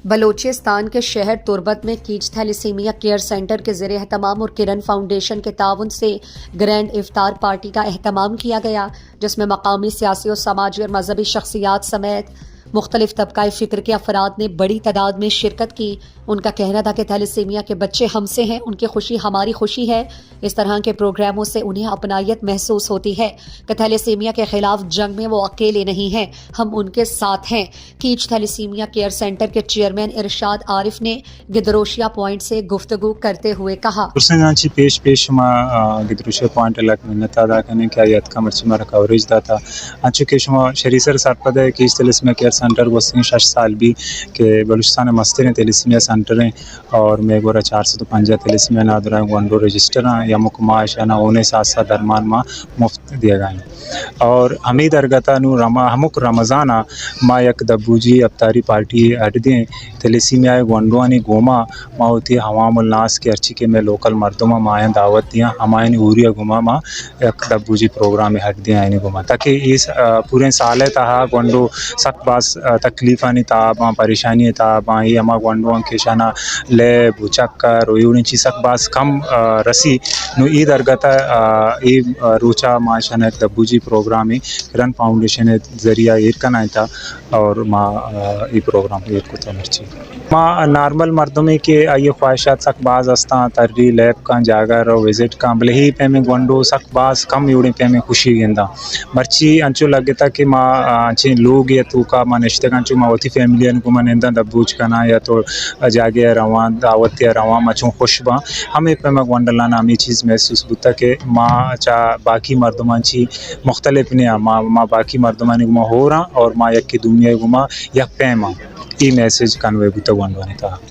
بلوچستان کے شہر تربت میں کیچ تھیلیسیمیا کیئر سینٹر کے زیر اہتمام اور کرن فاؤنڈیشن کے تعاون سے گرینڈ افطار پارٹی کا اہتمام کیا گیا، جس میں مقامی سیاسی اور سماجی اور مذہبی شخصیات سمیت مختلف طبقۂ فکر کے افراد نے بڑی تعداد میں شرکت کی۔ ان کا کہنا تھا کہ تھیلیسیمیا کے بچے ہم سے ہیں، ان کی خوشی ہماری خوشی ہے۔ اس طرح کے پروگراموں سے انہیں اپنائیت محسوس ہوتی ہے کہ تھیلیسیمیا کے خلاف جنگ میں وہ اکیلے نہیں ہیں، ہم ان کے ساتھ ہیں۔ کیچ تھیلیسیمیا کیئر سینٹر کے چیئرمین ارشاد عارف نے گدروشیا پوائنٹ سے گفتگو کرتے ہوئے کہا، پیش شما گدروشیا پوائنٹ الگ منت ادا کرنے کیا یاد کا مرچی مارا کوریج داتا انچو کہ شما شریسر سرپد ہے کیچ تھیلیسیمیا کیئر سینٹر وہ 6 سال بھی کہ بلوچستان مستی نے تھیلیسیمیا سینٹر ہیں اور میں گورا 450 تھیلیسیمیا نادرا گونڈو رجسٹر ہیں یا مکماش ہے نا انہیں ساتھ درمان ماں مفت دیا گئے ہیں۔ اور ہمیں درگتا نو ہمک رمضان ما یک دبوجی افطاری پارٹی ہٹ دیں تھیلیسیمیا گونڈوانی گوما ما ہوتی عوام الناس کے ارچی کے میں لوکل مردمہ مائیں دعوت دیا ہمائیں اوریا گوما ما یک دبوجی پروگرام ہٹ دیا آئینی گوما تاکہ اس پورے سال تہا گونڈو سخت باس تکلیفانی تا ماں پریشانی تا ماں یہ ہما گونڈو کے شانہ لے بچک رویونی چی سخت باس کم رسی نو ای درگتا ای روچا ماشانہ ایک دبوجی پروگرامی کرن فاؤنڈیشن ذریعہ ایرکن آئیں تھا اور ماں ای پروگرام ایر کو تمرچی ماں نارمل مردمی کے آئیے خواہشات سخت باز استاں تری لیب کا جاگر اور وزٹ کا بلے ہی پہ میں گونڈو سخت باز کم یوڑی پہ میں خوشی گندا مرچی انچو لگے تھا کہ ماں انچے لوگ یا تو کا ماں نشتے انچو ماں ہوتی فیملی ان کو ماں نندہ دبوج کنا یا تو جاگے روان دعوت یا روان مچوں خوش با ہمیں پہ میں گونڈلانا ہمیں چیز محسوس ہوتا کہ ماں چا باقی مردمان چی مختلف نہیں ماں باقی مردمانی گما ہو رہا اور ماں یک کی دنیا گما یک پیما ای میسیج کنوے گتا گونڈوانی تھا۔